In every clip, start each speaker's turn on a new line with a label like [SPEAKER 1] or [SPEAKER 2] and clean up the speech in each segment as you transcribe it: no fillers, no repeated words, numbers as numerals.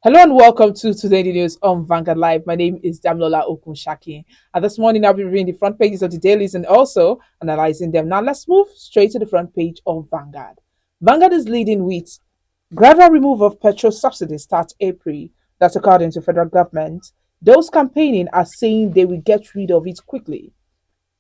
[SPEAKER 1] Hello and welcome to Today the News on Vanguard Live. My name is Damlola Okunshaki. And this morning I'll be reviewing the front pages of the dailies and also analyzing them. Now let's move straight to the front page of Vanguard. Vanguard is leading with gradual removal of petrol subsidy starts April. That's according to federal government. Those campaigning are saying they will get rid of it quickly.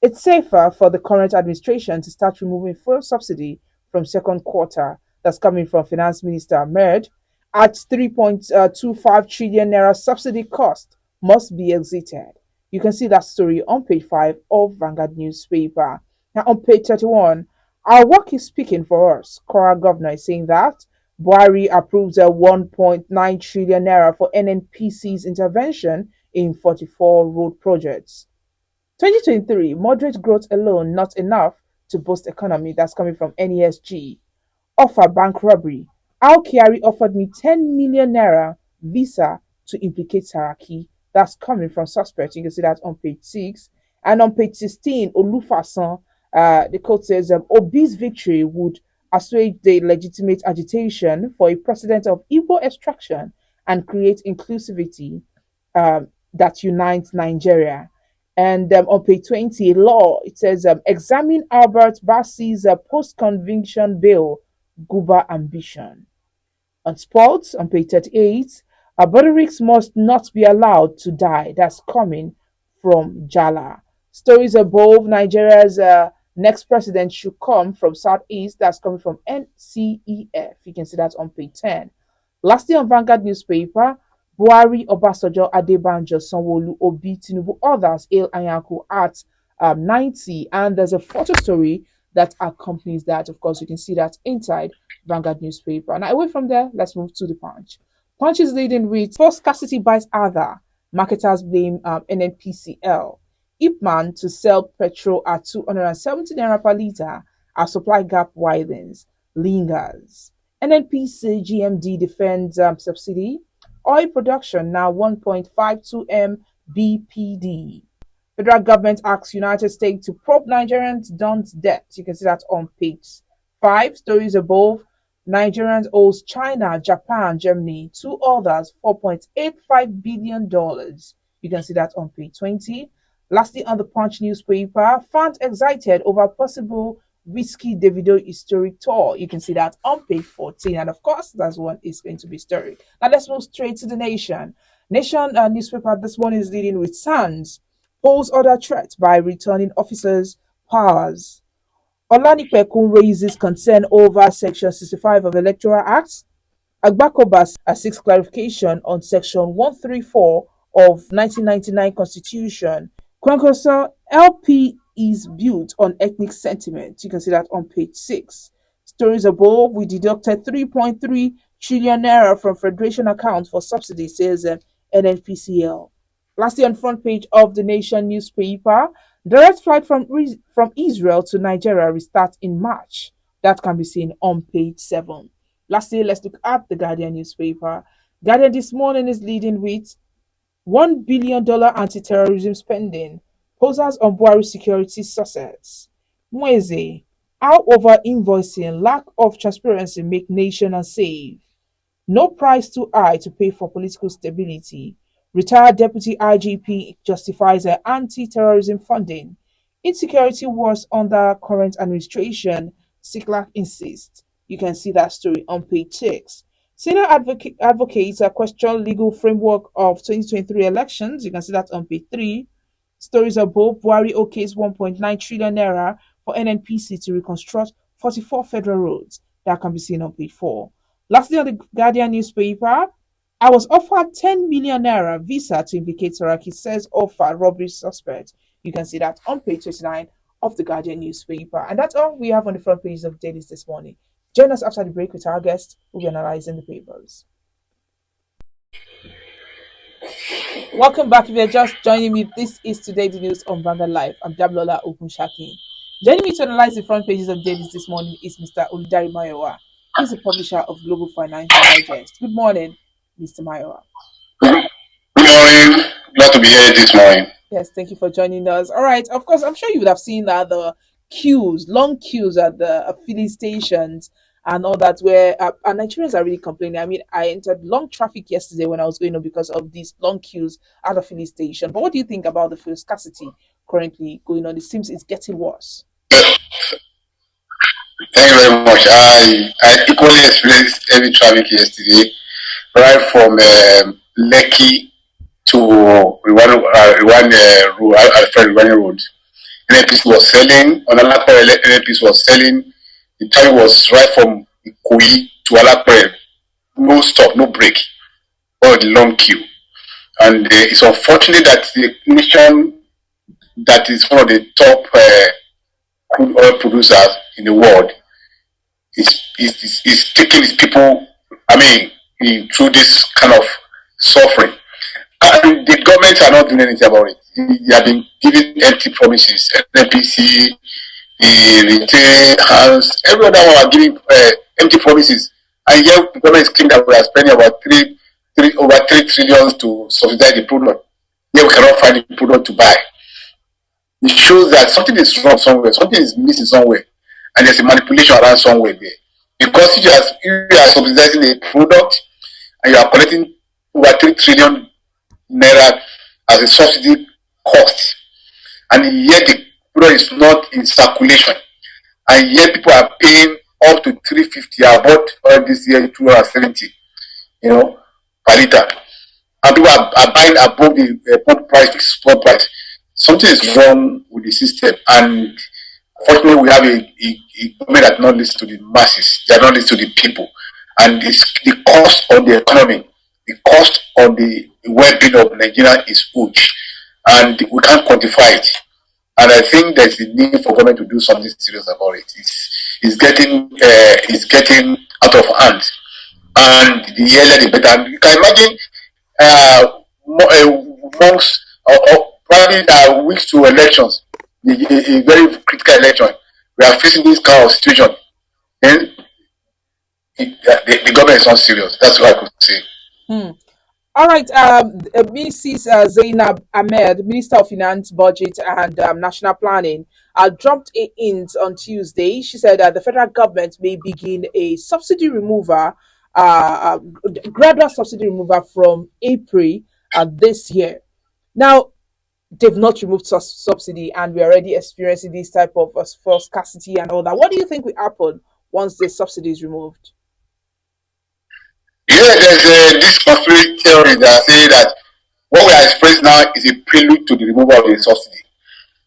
[SPEAKER 1] It's safer for the current administration to start removing fuel subsidy from second quarter. That's coming from Finance Minister Ahmed at 3.25 trillion naira subsidy cost must be exited. You can see that story on page 5 of Vanguard newspaper. Now on page 31, our work is speaking for us. Kora governor is saying that Buhari approves a 1.9 trillion naira for NNPC's intervention in 44 road projects. 2023, moderate growth alone not enough to boost economy. That's coming from NESG. Offer bank robbery. Al Kiari offered me 10 million naira visa to implicate Saraki. That's coming from suspect. You can see that on page 6. And on page 16, Olufasan, the quote says, Obi's victory would assuage the legitimate agitation for a president of Igbo extraction and create inclusivity that unites Nigeria. And on page 20, law, it says, examine Albert Bassi's post-conviction bill, Guba ambition. On sports, on page 38, Abodorix must not be allowed to die. That's coming from Jala. Stories above, Nigeria's next president should come from Southeast. That's coming from NCEF. You can see that on page 10. Lastly, on Vanguard newspaper, Buhari, Obasanjo, Adebanjo, Sanwo-Olu, Obi, Tinubu, others hail Anyanku at 90. And there's a photo story that accompanies that. Of course, you can see that inside Vanguard newspaper. And away from there, let's move to the Punch. Punch is leading with first scarcity bites other. Marketers blame NNPCL. Ipman to sell petrol at 270 naira per litre as supply gap widens, lingers. NNPC GMD defends subsidy. Oil production now 1.52 mbpd. Federal government asks United States to probe Nigerians' Don's debt. You can see that on page 5. Stories above. Nigerians owes China, Japan, Germany, two others $4.85 billion. You can see that on page 20. Lastly, on the Punch newspaper, fans excited over possible risky Davido historic tour. You can see that on page 14. And of course, that's one is going to be historic. Now let's move straight to the Nation. Nation newspaper this morning is leading with Sands. Pose other threat by returning officers' powers. Olanipekun raises concern over Section 65 of Electoral Act. Agbakobas seeks clarification on Section 134 of 1999 Constitution. Kwankoso LP is built on ethnic sentiment. You can see that on page 6. Stories above, we deducted 3.3 trillion naira from Federation account for subsidy, says NNPCL. Lastly, on front page of the Nation newspaper, direct flight from Israel to Nigeria restarts in March. That can be seen on page 7. Lastly, let's look at the Guardian newspaper. Guardian this morning is leading with $1 billion anti-terrorism spending. Posers on Buhari security success. Mweze, how over invoicing, lack of transparency make nation unsafe. No price too high to pay for political stability. Retired Deputy IGP justifies anti-terrorism funding. Insecurity was under current administration, Siklak insists. You can see that story on page 6. Senior advocates question legal framework of 2023 elections. You can see that on page 3. Stories above, Buhari okays 1.9 trillion naira for NNPC to reconstruct 44 federal roads. That can be seen on page 4. Lastly, on the Guardian newspaper, I was offered 10 million naira visa to implicate Saraki, says offer robbery suspect. You can see that on page 29 of the Guardian newspaper. And that's all we have on the front pages of dailies this morning. Join us after the break with our guest, who will be analyzing the papers. Welcome back. If you're just joining me, this is Today the News on Vanguard Live. I'm Dablola Okunshaki. Joining me to analyze the front pages of dailies this morning is Mr. Oludari Mayowa. He's the publisher of Global Financial Digest. Good morning, Mr. Mayowa.
[SPEAKER 2] Good morning. Glad to be here this morning.
[SPEAKER 1] Yes, thank you for joining us. All right, of course, I'm sure you would have seen the queues, long queues at the filling stations and all that, where and Nigerians are really complaining. I mean, I entered long traffic yesterday when I was going on because of these long queues at a filling station. But what do you think about the fuel scarcity currently going on? It seems it's getting worse.
[SPEAKER 2] Thank you very much. I equally experienced heavy traffic yesterday, right from Lekki to Rwani Road. NAPC was selling, on Alapere, NAPC was selling. The time was right from Ikoyi to Alapere. No stop, no break. All the long queue. And it's unfortunate that the nation that is one of the top crude oil producers in the world is taking its people, through this kind of suffering. And the governments are not doing anything about it. They have been giving empty promises. NPC, the retail hands, every other one are giving empty promises. And yet the government is claiming that we are spending about over 3 trillion to subsidize the product. Yet we cannot find the product to buy. It shows that something is wrong somewhere, something is missing somewhere, and there's a manipulation around somewhere there. Because if you are subsidizing a product and you are collecting over 3 trillion naira as a subsidy cost, and yet the product is not in circulation, and yet people are paying up to 350. I bought this year 270, per liter, and people are buying above the pump price, spot price. Something is wrong with the system, and fortunately, we have a government that not listen to the masses, they are not listen to the people, and the cost on the economy, the cost on the well-being of Nigeria is huge, and we can't quantify it. And I think there's a need for government to do something serious about it. It's getting out of hand, and the earlier the better. And you can imagine months or probably weeks to elections, a very critical election. We are facing this kind of situation. Then the government is not serious. That's what I could say.
[SPEAKER 1] All right, Mrs. Zainab Ahmed, Minister of Finance, Budget and National Planning, dropped a hint on Tuesday. She said that the federal government may begin a subsidy remover, gradual subsidy remover from April this year. Now, they've not removed subsidy, and we're already experiencing this type of fuel scarcity and all that. What do you think will happen once the subsidy is removed?
[SPEAKER 2] Yeah, there's this conspiracy theory that say that what we are expressing now is a prelude to the removal of the subsidy.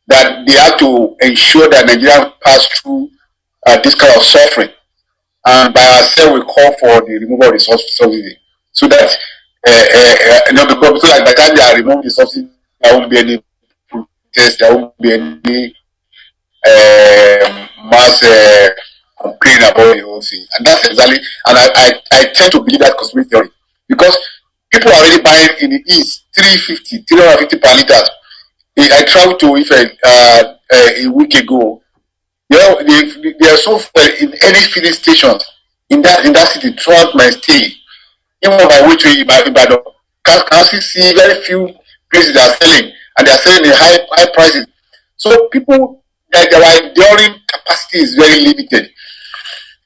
[SPEAKER 2] That they have to ensure that Nigerians pass through this kind of suffering, and by ourselves we call for the removal of the subsidy, so that because so that by the time they are removing the subsidy, there won't be any protest, there won't be any mass complain about the whole thing. And that's exactly, and I tend to believe that conspiracy theory, because people are already buying in the east 350 per liter. I traveled to Ife a week ago. They are so full in any filling stations in that city throughout my stay. Even on my way to Ibadan, can see very few places that are selling, and they are selling in high prices. So people, their enduring capacity is very limited,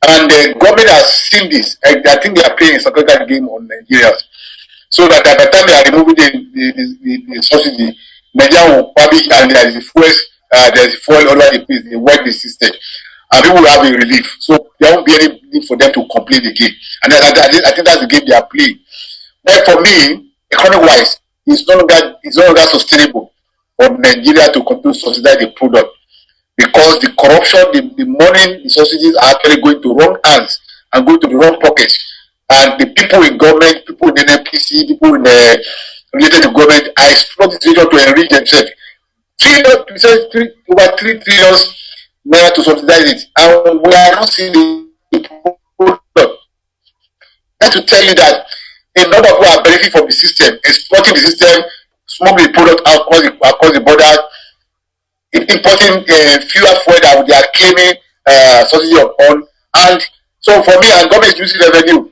[SPEAKER 2] and the government has seen this. I think they are playing a psychological game on Nigerians, so that by the time they are removing the subsidy, Nigeria will probably, and there is fuel all over the place. They work the system, and people will have a relief. So there won't be any need for them to complain again. And I think that's the game they are playing. But for me, economic-wise, it's no longer sustainable for Nigeria to continue to subsidize the product, because the corruption, the money, the subsidies are actually going to wrong hands and going to the wrong pockets. And the people in government, people in the NPC, people in the related to government are exploiting the situation to enrich themselves. Over 3 trillion naira to subsidize it, and we are not seeing the product. That's to tell you that a lot of people are benefiting from the system, exploiting the system, smuggling the product across the border, importing fuel that they are claiming subsidy on. And so for me, and government is using revenue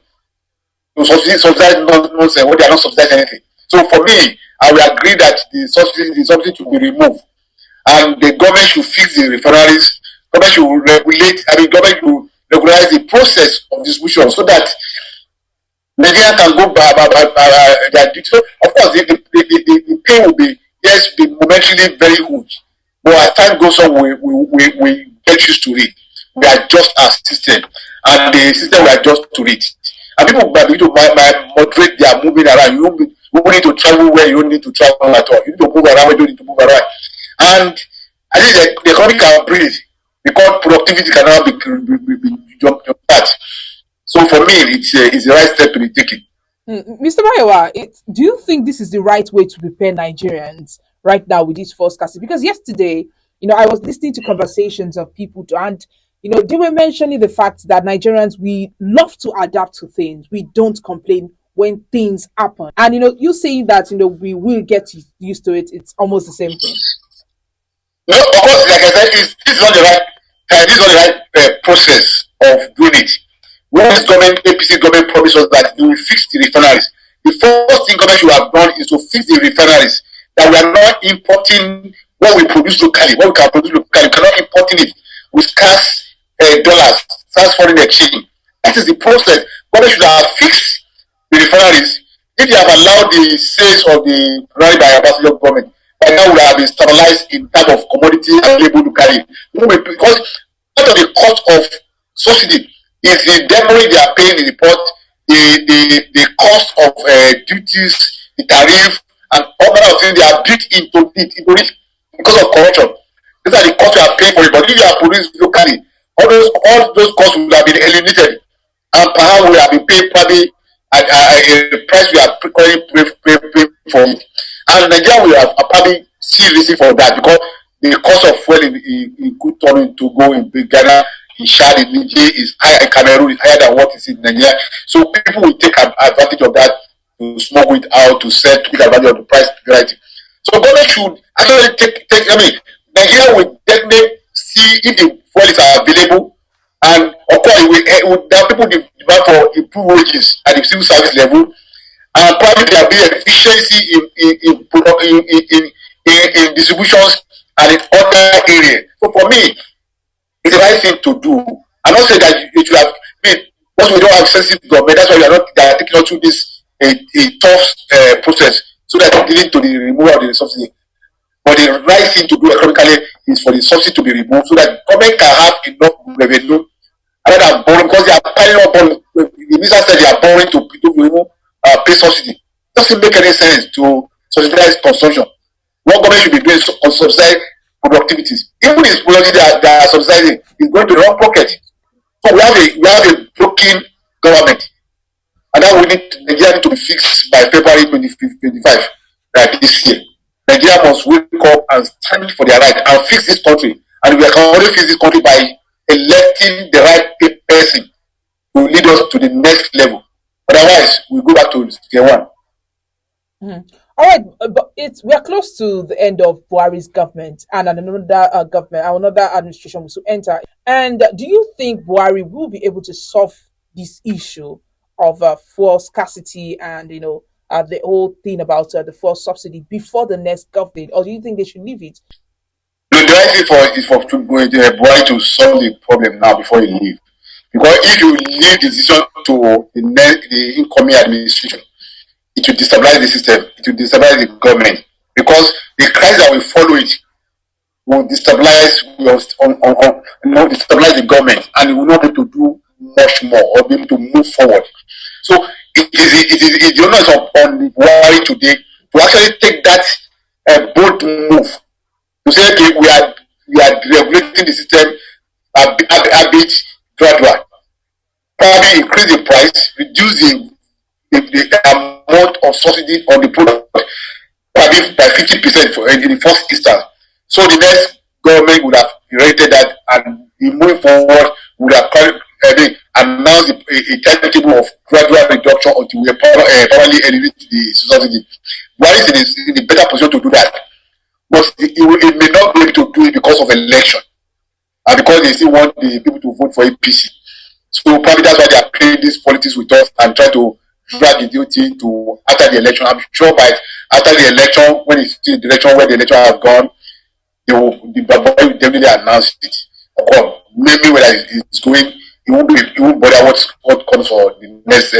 [SPEAKER 2] to subsidize nonsense when they are not subsidizing anything. So for me, I will agree that the subsidy should be removed, and the government should fix the refineries. Government should regulate. Government should regularize the process of distribution so that Nigeria can go by their duty. So of course, the pay will be, yes, be momentarily very huge, but as time goes on, we get used to it. We adjust our system, and the system will adjust to it. And people might moderate their moving around. You don't need to travel where you don't need to travel at all. You need to move around where you don't need to move around. And I think the economy can breathe because productivity cannot be jumped at. So for me, it's the right step to be taken.
[SPEAKER 1] Mr. Mayowa, do you think this is the right way to prepare Nigerians right now with this forecast? Because yesterday, I was listening to conversations of people, and they were mentioning the fact that Nigerians, we love to adapt to things. We don't complain when things happen. And you saying that we will get used to it. It's almost the same thing.
[SPEAKER 2] No, of course, like I said, this is not the right process of doing it. When this APC government promised us that they will fix the refineries, the first thing government should have done is to fix the refineries. That we are not importing what we produce locally, what we can produce locally. We cannot importing it with scarce dollars, scarce foreign exchange. That is the process. Government should have fixed the refineries. If you have allowed the sales of the refinery by Obasanjo government, by now we have been stabilized in terms of commodity available locally. Because part of the cost of subsidy is the demurrage they are paying in the port, the cost of duties, the tariff, and all kinds of things they are built into it because of corruption. These are the costs we are paying for it. But if you are produced locally, all those costs would have been eliminated, and perhaps we have been paid probably at a price we are currently paying for it. And Nigeria will have probably see reason for that because the cost of fuel in good turning to go in Ghana, in Chad, in Niger is higher, in Cameroon is higher than what is in Nigeria. So people will take advantage of that to smuggle it out, to sell, to take advantage of the price variety. So government should actually take Nigeria will definitely see if the fuel is available, and of course it will that people demand for improved wages at the civil service level, and probably there will be efficiency in distributions and in other areas. So for me, it's the right thing to do. I'm not saying that it should have been, because we don't have sensitive government, that's why they are taking us through this a tough process so that it leads to the removal of the subsidy. But the right thing to do economically is for the subsidy to be removed so that government can have enough revenue rather than borrowing, because they are piling up on the minister said they are borrowing to remove pay subsidy. It doesn't make any sense to subsidize consumption. What government should be doing is subsidize productivities. Even if they are subsidizing, it's going to the wrong pocket. So we have a broken government, and that we need Nigeria to be fixed by February 2025, right, this year. Nigeria must wake up and stand for their right and fix this country. And we can only fix this country by electing the right person to lead us to the next level. Otherwise, we go back to square one.
[SPEAKER 1] Mm-hmm. All right, but we are close to the end of Buhari's government, and another administration will soon enter. And do you think Buhari will be able to solve this issue of fuel scarcity and the whole thing about the fuel subsidy before the next government, or do you think they should leave it?
[SPEAKER 2] The right thing is for Buhari to solve the problem now before he leave, because if you leave the decision to the incoming administration, it will destabilize the system, it will destabilize the government, because the crisis that will follow it will destabilize destabilize the government, and it will not be able to do much more or be able to move forward. So it the onus on the Buhari today to actually take that bold move to say, okay, we are regulating the system a bit gradual, probably increase the price, reduce the amount of subsidy on the product probably by 50% in the first instance. So the next government would have rated that, and moving forward would have announced a timetable of gradual reduction until we probably eliminate the subsidy. Buhari is in a better position to do that, but it may not be able to do it because of election, and because they still want the people to vote for APC. So probably that's why they are playing this politics with us and try to drag the duty to after the election. I'm sure by after the election, when it's the election where the election has gone, the Buhari will definitely announce it. Of course, maybe whether it's going he won't bother what comes for the next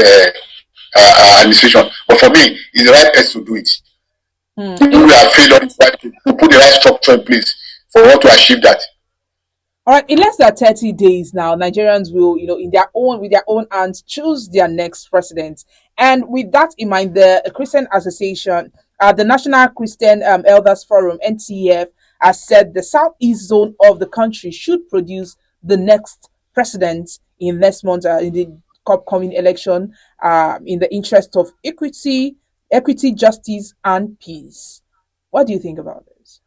[SPEAKER 2] administration. But for me, he's the right person to do it. We have failed on to put the right structure in place for us to achieve that.
[SPEAKER 1] All right, in less than 30 days now, Nigerians will, with their own hands, choose their next president. And with that in mind, the Christian Association, the National Christian Elders Forum, NCEF, has said the southeast zone of the country should produce the next president in next month in the upcoming election, in the interest of equity, justice, and peace. What do you think about this?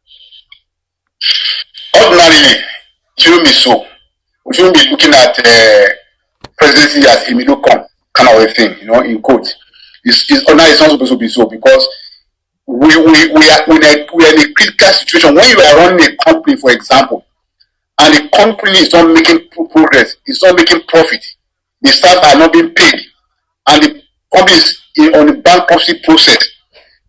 [SPEAKER 2] Ordinarily, it shouldn't be so. We shouldn't be looking at presidency as a middle kind of a thing, in quotes. It's not supposed to be so, because we are in a critical situation. When you are running a company, for example, and the company is not making progress, it's not making profit, the staff are not being paid, and the company is on the bankruptcy process.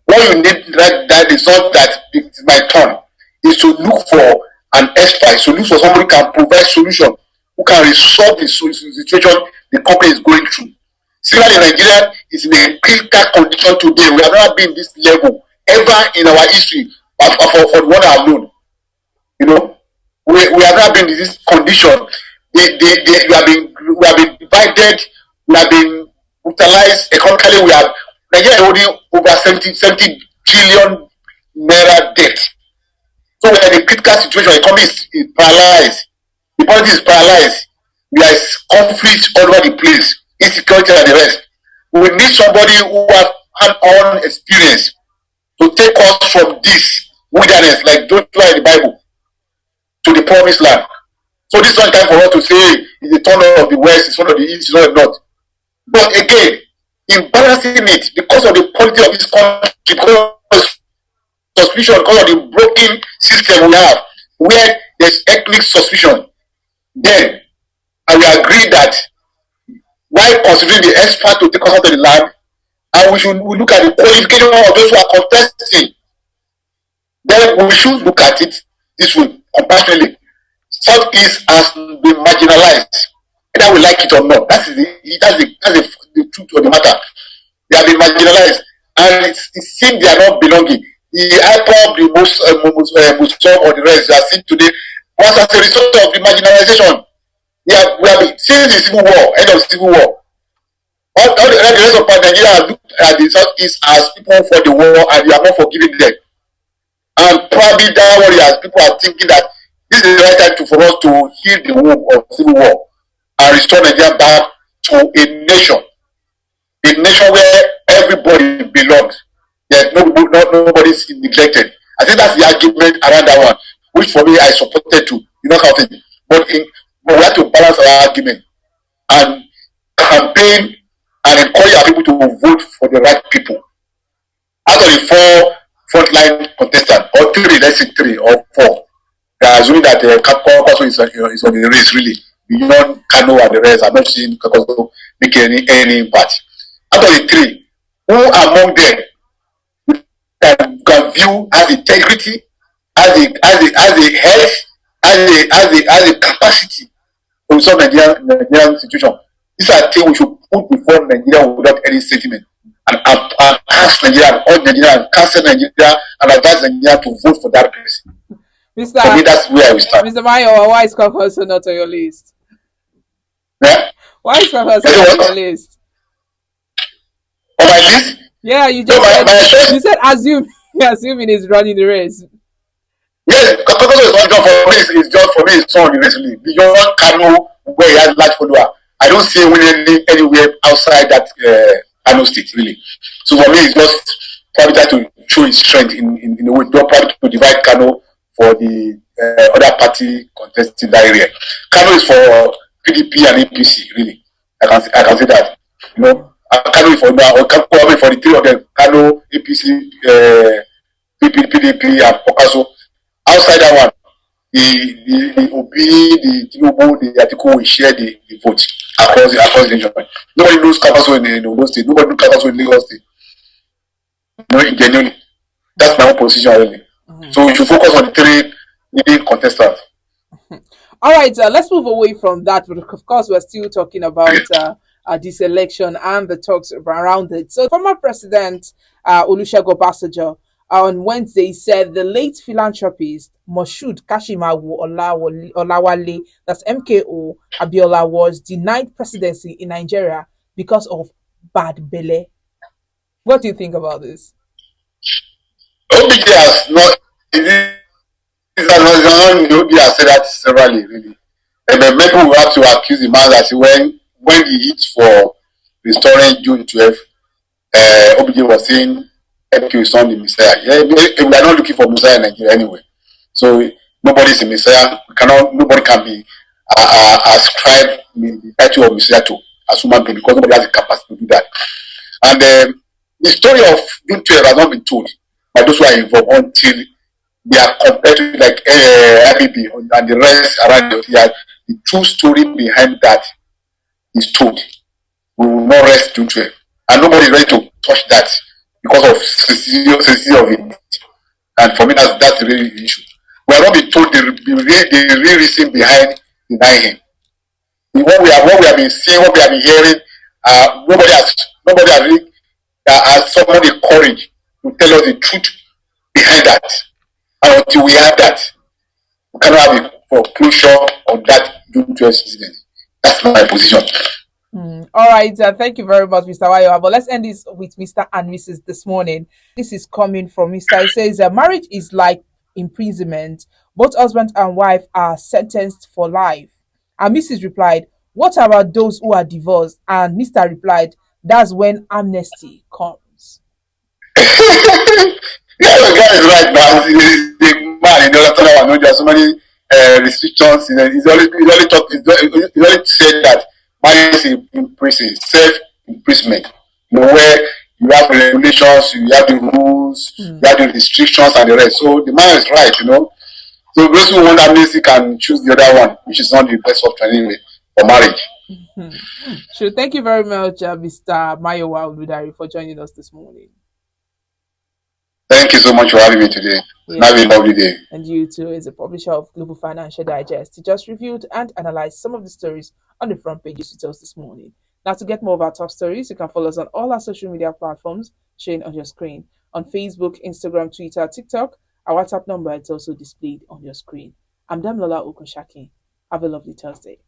[SPEAKER 2] What you need that is not that it's my turn, is to look for an expert, to look for somebody who can provide solution, who can resolve the situation the company is going through. Similarly, Nigeria is in a critical condition today. We have never been this level ever in our history for the one I have known. We have not been in this condition. We have been divided. We have been brutalized economically. Nigeria is holding over 70 trillion naira debt. So we are in a critical situation. The economy is paralyzed. The politics is paralyzed. There is conflict all over the place, insecurity and the rest. We need somebody who has hands-on experience to take us from this wilderness, like Joshua in the Bible, to the promised land. So this is not time for us to say it's the turn of the west, it's one of the east, it's not of the north. But again, in balancing it, because of the quality of this country, because of suspicion, because of the broken system we have, where there's ethnic suspicion, then I will agree that while considering the expert to take us out of the land, and we look at the qualification of those who are contesting, then we should look at it this way, compassionately. Southeast has been marginalized, whether we like it or not. That's the truth of the matter. They have been marginalized, and it seems they are not belonging. The IPOB, the Muslim, or the rest, they are seen today was as a result of the marginalization. We have been since the Civil War, end of the Civil War. All the rest of Nigeria have looked at the Southeast as people for the war, and they are not forgiving them. And probably that worry, as people are thinking that this is the right time for us to heal the wound of Civil War and restore Nigeria back to a nation where everybody belongs. There's nobody is neglected. I think that's the argument around that one, which for me I supported too. Kind of thing. But we have to balance our argument and campaign and encourage our people to vote for the right people. Out of the 4 frontline contestants, or 3, let's say 3 or 4, they are assuming that Kakoso is on the race, really. Beyond Kano and the rest, I'm not seeing Kakoso make any impact. Out of the 3, who among them can view as integrity, as a health, as a capacity to resolve Nigerian situation? These are things we should put before Nigeria without any sentiment, and ask Nigeria, all Nigeria, cancel Nigeria, and advise Nigeria to vote for that person.
[SPEAKER 1] Mr.
[SPEAKER 2] For me, that's where I will start.
[SPEAKER 1] Mr. Mayo, why is Kakoso not on your list?
[SPEAKER 2] Yeah?
[SPEAKER 1] Why is Kakoso not on your list?
[SPEAKER 2] On my list?
[SPEAKER 1] Yeah, you just you said assuming he's running the race.
[SPEAKER 2] Yes, Kakoso is not just for me. It's just for me. It's not recently. Beyond Kano, where he has large follower, I don't see him winning anywhere outside that Kano state, really. So for me, it's just probably try to show his strength in a way, not probably to divide Kano for the other party contesting that area. Kano is for PDP and APC, really. I can say that. Kano is for the 3 of them. Kano, APC, PDP, and Okaso. Outside that one, the Obi, the Tinubu, the Atiku will share the vote across the nation. Nobody knows Kabaso in Ogun State. Nobody knows Kabaso in Lagos State. Genuinely. That's my own position, really. So we should focus on the 3 leading contestants.
[SPEAKER 1] All right, let's move away from that. But of course, we're still talking about this election and the talks around it. So, former President Olusegun Obasanjo on Wednesday said the late philanthropist Moshood Kashimawo Olawale, that's MKO Abiola, was denied presidency in Nigeria because of bad belle. What do you think about this?
[SPEAKER 2] OBJ has not, it has not, OBJ has said that severally, really. And then maybe we have to accuse the man that when he hit for restoring June 12th, OBJ was saying MQ is not the Messiah. Yeah, we are not looking for Messiah in Nigeria anyway. So nobody is a Messiah. Nobody can be ascribed the title of Messiah to as human being because nobody has the capacity to do that. And the story of June 12 has not been told by those who are involved until they are compared to like IBB and the rest around the true story behind that is told. We will not rest June 12. And nobody is ready to touch that because of sensitivity of it. And for me, that's the real issue. We are not being told the real reason behind denying him. What we have been seeing, what we have been hearing, nobody has really has someone the courage to tell us the truth behind that. And until we have that, we cannot have a conclusion on that June 12 incident. That's my position.
[SPEAKER 1] All right, thank you very much, Mr. Wayo. But let's end this with Mr. and Mrs. this morning. This is coming from Mr. He says, marriage is like imprisonment. Both husband and wife are sentenced for life. And Mrs. replied, what about those who are divorced? And Mr. replied, that's when amnesty comes.
[SPEAKER 2] Yeah, the guy is right now. He's the man in the other time. I know there are so many restrictions. He's only said that marriage is in prison, self-imprisonment. Where you have regulations, you have the rules, you have the restrictions and the rest. So the man is right. So those who want amnesty can choose the other one, which is not the best option anyway for marriage.
[SPEAKER 1] Sure. Thank you very much, Mr. Mayowa Oludari, for joining us this morning.
[SPEAKER 2] Thank you so much for having me today. Yeah. Have a lovely day.
[SPEAKER 1] And you too, is a publisher of Global Financial Digest. He just reviewed and analyzed some of the stories on the front pages with us this morning. Now, to get more of our top stories, you can follow us on all our social media platforms showing on your screen. On Facebook, Instagram, Twitter, TikTok, our WhatsApp number is also displayed on your screen. I'm Damlola Okunshaki. Have a lovely Thursday.